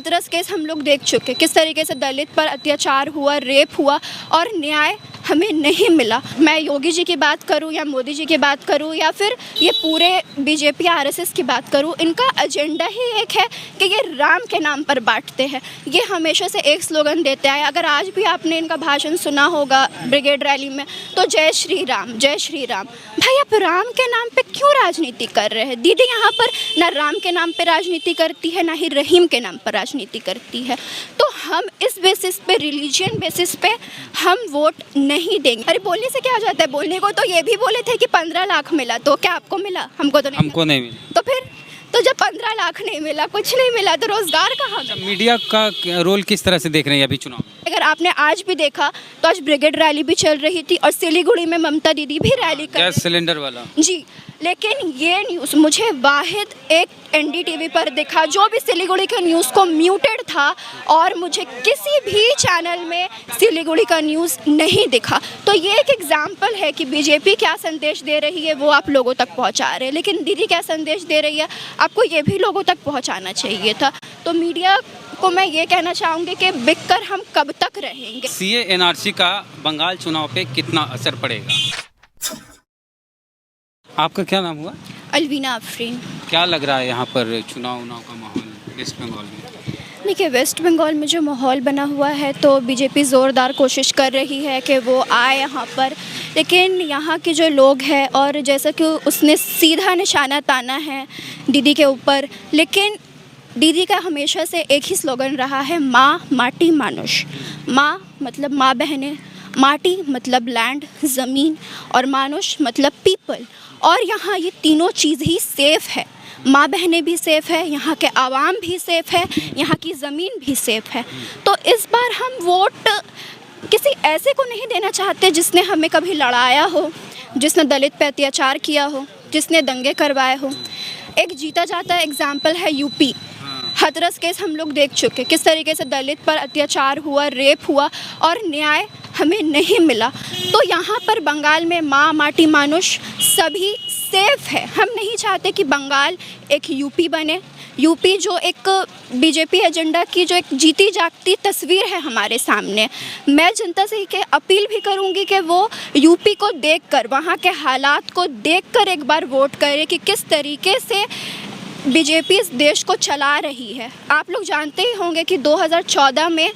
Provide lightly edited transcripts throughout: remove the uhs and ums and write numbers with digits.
Hathras case हम लोग देख चुके, किस तरीके से दलित पर अत्याचार हुआ, रेप हुआ और न्याय हमें नहीं मिला। मैं योगी जी की बात करूं या मोदी जी की बात करूं या फिर ये पूरे बीजेपी आरएसएस की बात करूं, इनका एजेंडा ही एक है कि ये राम के नाम पर बांटते हैं। ये हमेशा से एक स्लोगन देते आए। अगर आज भी आपने इनका भाषण सुना होगा ब्रिगेड रैली में, तो जय श्री राम, जय श्री राम। भाई आप राम के नाम पे क्यों राजनीति कर रहे हैं? दीदी यहाँ पर ना राम के नाम पे राजनीति करती है, ना ही रहीम के नाम पर राजनीति करती है। तो हम इस बेसिस पे, रिलीजियन बेसिस पे हम वोट नहीं देंगे। अरे बोलने से क्या हो जाता है? बोलने को तो ये भी बोले थे कि 15 लाख मिला, तो क्या आपको मिला? हमको तो नहीं मिला। तो फिर तो जब 15 लाख नहीं मिला, कुछ नहीं मिला, तो रोजगार कहाँ मिला? मीडिया का रोल किस तरह से देख रहे हैं अभी चुनाव? अगर आपने आज भी देखा तो आज ब्रिगेड रैली भी चल रही थी और सिलीगुड़ी में ममता दीदी भी रैली कर गैस सिलेंडर वाला जी। लेकिन ये न्यूज़ मुझे वाहिद एक एनडीटीवी पर दिखा, जो भी सिलीगुड़ी के न्यूज़ को म्यूटेड था, और मुझे किसी भी चैनल में सिलीगुड़ी का न्यूज़ नहीं दिखा। तो ये एक एग्जाम्पल है कि बीजेपी क्या संदेश दे रही है वो आप लोगों तक पहुंचा रहे हैं, लेकिन दीदी क्या संदेश दे रही है आपको ये भी लोगों तक पहुंचाना चाहिए था। तो मीडिया को मैं ये कहना चाहूँगी कि बिक कर हम कब तक रहेंगे। सीए एनआरसी का बंगाल चुनाव पे कितना असर पड़ेगा? आपका क्या नाम हुआ? अलवीना आफरीन। क्या लग रहा है यहाँ पर चुनाव का माहौल वेस्ट बंगाल में? देखिए, वेस्ट बंगाल में जो माहौल बना हुआ है, तो बीजेपी ज़ोरदार कोशिश कर रही है कि वो आए यहाँ पर, लेकिन यहाँ के जो लोग हैं, और जैसा कि उसने सीधा निशाना ताना है दीदी के ऊपर, लेकिन दीदी का हमेशा से एक ही स्लोगन रहा है, माँ माटी मानुष। माँ मतलब माँ बहनें, माटी मतलब लैंड ज़मीन, और मानुष मतलब पीपल। और यहाँ ये तीनों चीज़ ही सेफ़ है। माँ बहनें भी सेफ़ है, यहाँ के आवाम भी सेफ़ है, यहाँ की ज़मीन भी सेफ़ है। तो इस बार हम वोट किसी ऐसे को नहीं देना चाहते जिसने हमें कभी लड़ाया हो, जिसने दलित पे अत्याचार किया हो, जिसने दंगे करवाए हो। एक जीता जाता एग्जाम्पल है यूपी। हाथरस केस हम लोग देख चुके, किस तरीके से दलित पर अत्याचार हुआ, रेप हुआ और न्याय हमें नहीं मिला। तो यहाँ पर बंगाल में माँ माटी मानुष सभी सेफ है। हम नहीं चाहते कि बंगाल एक यूपी बने। यूपी जो एक बीजेपी एजेंडा की जो एक जीती जागती तस्वीर है हमारे सामने। मैं जनता से ये अपील भी करूँगी कि वो यूपी को देखकर, वहाँ के हालात को देखकर एक बार वोट करे कि किस तरीके से बीजेपी इस देश को चला रही है। आप लोग जानते ही होंगे कि 2014 में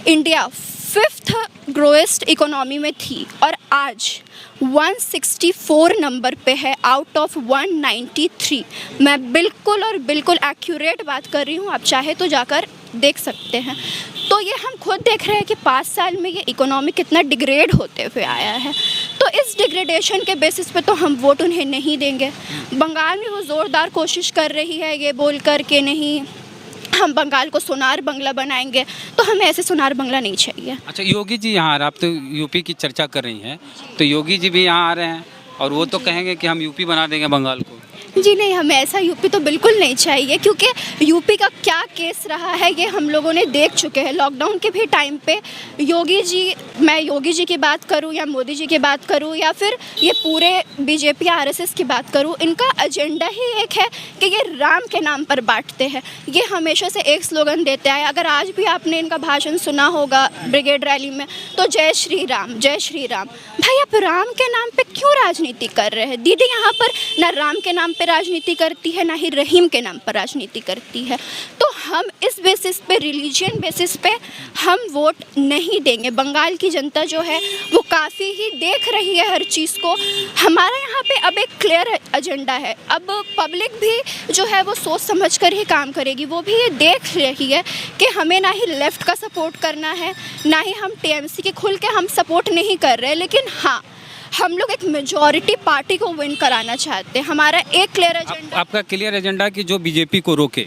इंडिया 5th ग्रोएस्ट इकोनॉमी में थी और आज 164 नंबर पे है आउट ऑफ 193। मैं बिल्कुल और बिल्कुल एक्यूरेट बात कर रही हूँ, आप चाहे तो जाकर देख सकते हैं। तो ये हम खुद देख रहे हैं कि 5 साल में ये इकोनॉमी कितना डिग्रेड होते हुए आया है। तो इस डिग्रेडेशन के बेसिस पे तो हम वोट उन्हें नहीं देंगे। बंगाल में वो ज़ोरदार कोशिश कर रही है ये बोल कर के नहीं हम बंगाल को सोनार बंगला बनाएंगे, तो हमें ऐसे सोनार बंगला नहीं चाहिए। अच्छा, योगी जी यहाँ आ रहे हैं, आप तो यूपी की चर्चा कर रही हैं, तो योगी जी भी यहाँ आ रहे हैं और वो तो कहेंगे कि हम यूपी बना देंगे बंगाल को। जी नहीं, हमें ऐसा यूपी तो बिल्कुल नहीं चाहिए, क्योंकि यूपी का क्या केस रहा है ये हम लोगों ने देख चुके हैं। लॉकडाउन के भी टाइम पे योगी जी, मैं योगी जी की बात करूं या मोदी जी की बात करूं या फिर ये पूरे बीजेपी आरएसएस की बात करूं, इनका एजेंडा ही एक है कि ये राम के नाम पर बांटते हैं। ये हमेशा से एक स्लोगन देते आए। अगर आज भी आपने इनका भाषण सुना होगा ब्रिगेड रैली में, तो जय श्री राम, जय श्री राम। भाई आप राम के नाम पर क्यों राजनीति कर रहे हैं? दीदी यहाँ पर ना राम के नाम पे राजनीति करती है, ना ही रहीम के नाम पर राजनीति करती है। तो हम इस बेसिस पे, रिलीजियन बेसिस पे हम वोट नहीं देंगे। बंगाल की जनता जो है वो काफ़ी ही देख रही है हर चीज़ को। हमारा यहाँ पे अब एक क्लियर एजेंडा है। अब पब्लिक भी जो है वो सोच समझ कर ही काम करेगी। वो भी ये देख रही है कि हमें ना ही लेफ़्ट का सपोर्ट करना है, ना ही हम टीएमसी के खुल के हम सपोर्ट नहीं कर रहे, लेकिन हाँ हम लोग एक मेजॉरिटी पार्टी को विन कराना चाहते हैं। हमारा एक क्लियर एजेंडा। आपका क्लियर एजेंडा कि जो बीजेपी को रोके?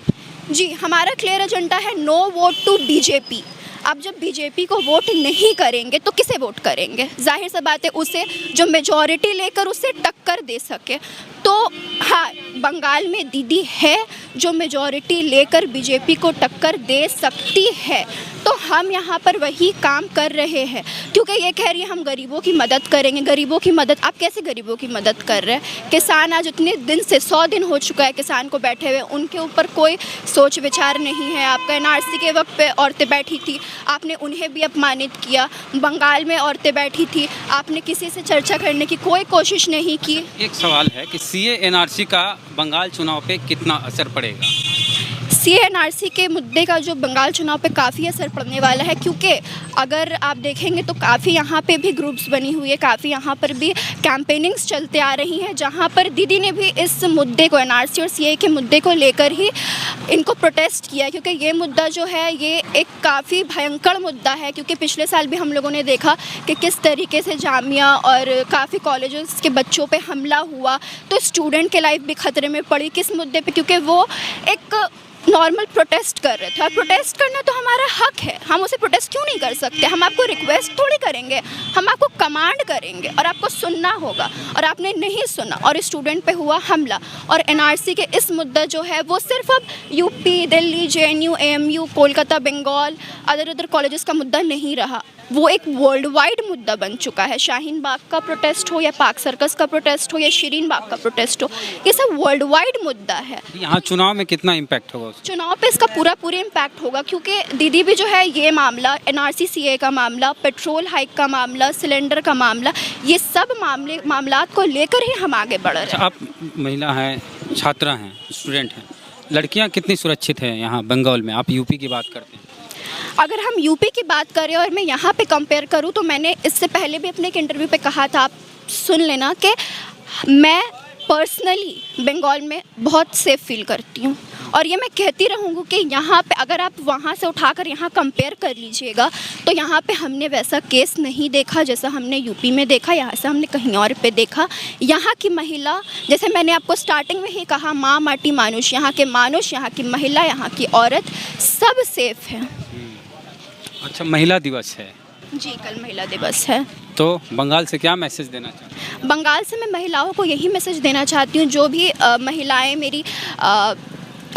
जी, हमारा क्लियर एजेंडा है नो वोट टू बीजेपी। अब जब बीजेपी को वोट नहीं करेंगे तो किसे वोट करेंगे? जाहिर सी बात है उसे जो मेजॉरिटी लेकर उसे टक्कर दे सके। तो हाँ, बंगाल में दीदी है जो मेजॉरिटी लेकर बीजेपी को टक्कर दे सकती है। तो हम यहाँ पर वही काम कर रहे हैं, क्योंकि ये कह रही है हम गरीबों की मदद करेंगे। गरीबों की मदद, आप कैसे गरीबों की मदद कर रहे हैं? किसान आज उतने दिन से 100 दिन हो चुका है किसान को बैठे हुए, उनके ऊपर कोई सोच विचार नहीं है। आपका एनआरसी के वक्त पे औरतें बैठी थी, आपने उन्हें भी अपमानित किया। बंगाल में औरतें बैठी थी, आपने किसी से चर्चा करने की कोई कोशिश नहीं की। एक सवाल है कि सीए एनआरसी का बंगाल चुनाव पे कितना असर पड़ेगा? सीए एनआरसी के मुद्दे का जो बंगाल चुनाव पे काफ़ी असर पड़ने वाला है, क्योंकि अगर आप देखेंगे तो काफ़ी यहाँ पे भी ग्रुप्स बनी हुई है, काफ़ी यहाँ पर भी कैंपेनिंग्स चलते आ रही हैं, जहाँ पर दीदी ने भी इस मुद्दे को, एनआरसी और सीए के मुद्दे को लेकर ही इनको प्रोटेस्ट किया, क्योंकि ये मुद्दा जो है ये एक काफ़ी भयंकर मुद्दा है। क्योंकि पिछले साल भी हम लोगों ने देखा कि किस तरीके से जामिया और काफ़ी कॉलेजेस के बच्चों पे हमला हुआ, तो स्टूडेंट के लाइफ भी खतरे में पड़ी। किस मुद्दे पे? क्योंकि वो एक नॉर्मल प्रोटेस्ट कर रहे थे, और प्रोटेस्ट करना तो हमारा हक है, हम उसे प्रोटेस्ट क्यों नहीं कर सकते? हम आपको रिक्वेस्ट थोड़ी करेंगे, हम आपको कमांड करेंगे और आपको सुनना होगा, और आपने नहीं सुना और स्टूडेंट पे हुआ हमला। और एनआरसी के इस मुद्दा जो है वो सिर्फ अब UP, Delhi, JNU, AMU, Kolkata, Bengal, other colleges का मुद्दा नहीं रहा, वो एक वर्ल्ड वाइड मुद्दा बन चुका है। शाहीन बाग का प्रोटेस्ट हो या पार्क सर्कस का प्रोटेस्ट हो या शिरीन बाग का प्रोटेस्ट हो, ये सब वर्ल्ड वाइड मुद्दा है। यहाँ चुनाव में कितना इम्पैक्ट होगा? चुनाव पे इसका पूरा इम्पैक्ट होगा, क्योंकि दीदी भी जो है ये मामला, एनआरसी सीए का मामला, पेट्रोल हाइक का मामला, सिलेंडर का मामला, ये सब मामलात को लेकर ही हम आगे बढ़ रहे हैं। आप महिला हैं, छात्रा हैं, स्टूडेंट हैं, लड़कियाँ कितनी सुरक्षित हैं यहाँ बंगाल में? आप यूपी की बात करते हैं। अगर हम यूपी की बात करें और मैं यहाँ पे कंपेयर करूँ, तो मैंने इससे पहले भी अपने एक इंटरव्यू पे कहा था, आप सुन लेना, कि मैं पर्सनली बंगाल में बहुत सेफ़ फील करती हूँ, और ये मैं कहती रहूँगी कि यहाँ पे अगर आप वहाँ से उठाकर यहाँ कंपेयर कर लीजिएगा, तो यहाँ पे हमने वैसा केस नहीं देखा जैसा हमने यूपी में देखा, यहाँ से हमने कहीं और पे देखा। यहाँ की महिला, जैसे मैंने आपको स्टार्टिंग में ही कहा, माँ माटी मानुष, यहाँ के मानुष, यहाँ की महिला, यहाँ की औरत सब सेफ है। अच्छा, महिला दिवस है जी, कल महिला दिवस है, तो बंगाल से क्या मैसेज देना चाहते हैं? बंगाल से मैं महिलाओं को यही मैसेज देना चाहती हूँ, जो भी महिलाएं मेरी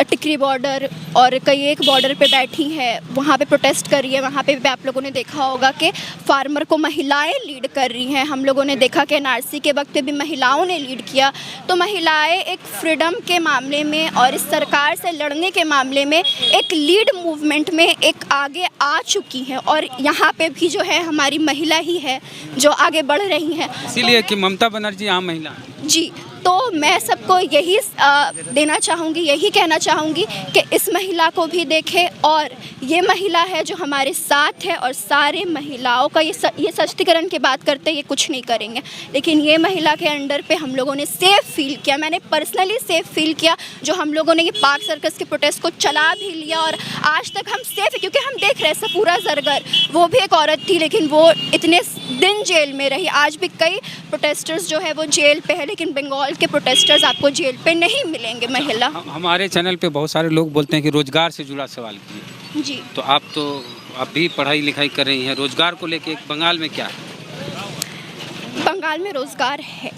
टिकरी बॉर्डर और कई एक बॉर्डर पे बैठी है, वहाँ पे प्रोटेस्ट कर रही है, वहाँ पे भी आप लोगों ने देखा होगा कि फार्मर को महिलाएं लीड कर रही हैं। हम लोगों ने देखा कि एनआरसी के वक्त पे भी महिलाओं ने लीड किया। तो महिलाएं एक फ्रीडम के मामले में और इस सरकार से लड़ने के मामले में एक लीड मूवमेंट में एक आगे आ चुकी हैं, और यहाँ पे भी जो है हमारी महिला ही है जो आगे बढ़ रही हैं। इसीलिए कि ममता बनर्जी यहाँ महिला हैं। जी, तो मैं सबको यही देना चाहूँगी, यही कहना चाहूँगी कि इस महिला को भी देखें, और ये महिला है जो हमारे साथ है, और सारे महिलाओं का ये सशक्तिकरण की बात करते हैं, ये कुछ नहीं करेंगे, लेकिन ये महिला के अंडर पे हम लोगों ने सेफ़ फील किया, मैंने पर्सनली सेफ़ फील किया, जो हम लोगों ने ये पार्क सर्कस के प्रोटेस्ट को चला भी लिया, और आज तक हम सेफ़ है, क्योंकि हम देख रहे हैं सपूरा जरगर, वो भी एक औरत थी, लेकिन वो इतने दिन जेल में रही। आज भी कई प्रोटेस्टर्स जो है वो जेल पे है, लेकिन बंगाल के प्रोटेस्टर्स आपको जेल पे नहीं मिलेंगे महिला। हमारे चैनल पे बहुत सारे लोग बोलते हैं कि रोजगार से जुड़ा सवाल कीजिए। जी, तो आप भी पढ़ाई लिखाई कर रही हैं, रोजगार को लेके बंगाल में क्या है? बंगाल में रोज़गार है,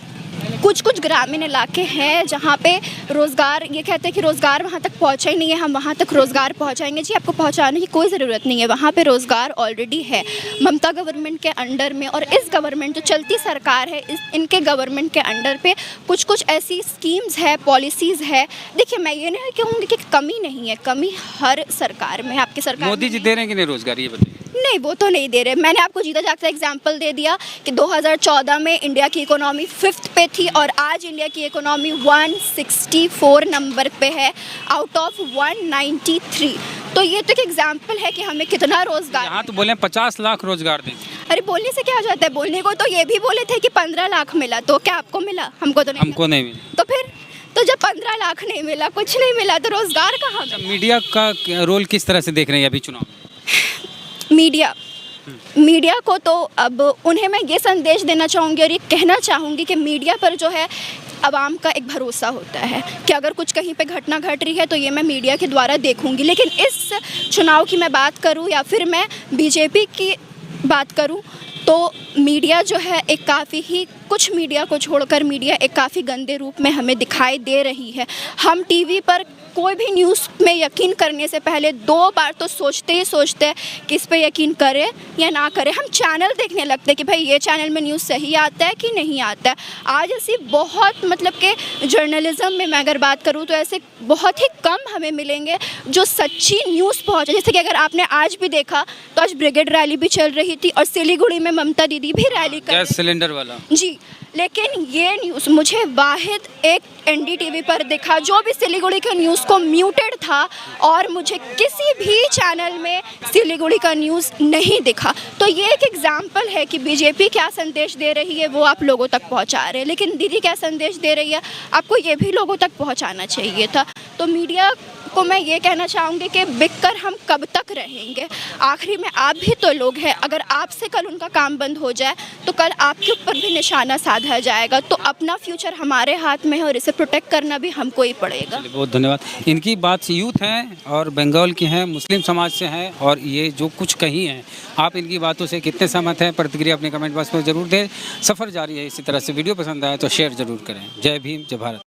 कुछ ग्रामीण इलाके हैं जहाँ पे रोज़गार, ये कहते हैं कि रोज़गार वहाँ तक पहुँचा ही नहीं है, हम वहाँ तक रोज़गार पहुँचाएंगे। जी, आपको पहुँचाने की कोई ज़रूरत नहीं है, वहाँ पे रोज़गार ऑलरेडी है ममता गवर्नमेंट के अंडर में, और इस गवर्नमेंट जो चलती सरकार है, इनके गवर्नमेंट के अंडर पे कुछ ऐसी स्कीम्स है, पॉलिसीज़ है। देखिए, मैं ये नहीं कहूँगी कि कमी नहीं है, कमी हर सरकार में है। आपकी सरकार मोदी जी दे रहे हैं कि नहीं रोजगार, ये बताइए। नहीं, वो तो नहीं दे रहे। मैंने आपको जीता जागता एग्जाम्पल दे दिया कि 2014 में इंडिया की इकोनॉमी 5th पे थी, और आज इंडिया की इकोनॉमी 164 नंबर पे है आउट ऑफ 193। तो ये तो एक एग्जाम्पल है कि हमें कितना रोजगार। यहाँ तो बोले 50 लाख रोजगार देंगे। अरे, बोलने से क्या हो जाता है? बोलने को तो ये भी बोले थे कि 15 लाख मिला, तो क्या आपको मिला? हमको तो नहीं मिला। तो फिर तो जब 15 लाख नहीं मिला, कुछ नहीं मिला, तो रोजगार कहाँ मिला? मीडिया का रोल किस तरह से देख रहे हैं अभी चुनाव? मीडिया को तो अब उन्हें मैं ये संदेश देना चाहूँगी और ये कहना चाहूँगी कि मीडिया पर जो है आवाम का एक भरोसा होता है कि अगर कुछ कहीं पे घटना घट रही है तो ये मैं मीडिया के द्वारा देखूँगी। लेकिन इस चुनाव की मैं बात करूँ या फिर मैं बीजेपी की बात करूँ, तो मीडिया जो है एक काफ़ी ही, कुछ मीडिया को छोड़कर मीडिया एक काफ़ी गंदे रूप में हमें दिखाई दे रही है। हम टीवी पर कोई भी न्यूज़ में यकीन करने से पहले 2 बार तो सोचते ही सोचते हैं कि इस पे यकीन करें या ना करें। हम चैनल देखने लगते हैं कि भाई ये चैनल में न्यूज़ सही आता है कि नहीं आता है। आज ऐसी बहुत मतलब कि जर्नलिज्म में मैं अगर बात करूँ तो ऐसे बहुत ही कम हमें मिलेंगे जो सच्ची न्यूज़ पहुँचे। जैसे कि अगर आपने आज भी देखा तो आज ब्रिगेड रैली भी चल रही थी और सिलीगुड़ी में ममता दीदी भी रैली कर गैस सिलेंडर वाला। जी, लेकिन ये न्यूज़ मुझे वाहिद एक एनडीटीवी पर दिखा जो भी सिलीगुड़ी के न्यूज़ को म्यूटेड था, और मुझे किसी भी चैनल में सिलीगुड़ी का न्यूज़ नहीं दिखा। तो ये एक एग्जाम्पल है कि बीजेपी क्या संदेश दे रही है वो आप लोगों तक पहुंचा रहे हैं, लेकिन दीदी क्या संदेश दे रही है आपको ये भी लोगों तक पहुंचाना चाहिए था। तो मीडिया को मैं ये कहना चाहूँगी कि बिककर हम कब तक रहेंगे। आखिरी में आप भी तो लोग हैं, अगर आपसे कल उनका काम बंद हो जाए तो कल आपके ऊपर भी निशाना साधा जाएगा। तो अपना फ्यूचर हमारे हाथ में है और इसे प्रोटेक्ट करना भी हमको ही पड़ेगा। बहुत धन्यवाद। इनकी बात यूथ हैं और बंगाल की हैं, मुस्लिम समाज से हैं, और ये जो कुछ कही हैं आप इनकी बातों से कितने सहमत हैं, प्रतिक्रिया अपने कमेंट बॉक्स में ज़रूर दें। सफ़र जारी है इसी तरह से। वीडियो पसंद आए तो शेयर ज़रूर करें। जय भीम, जय भारत।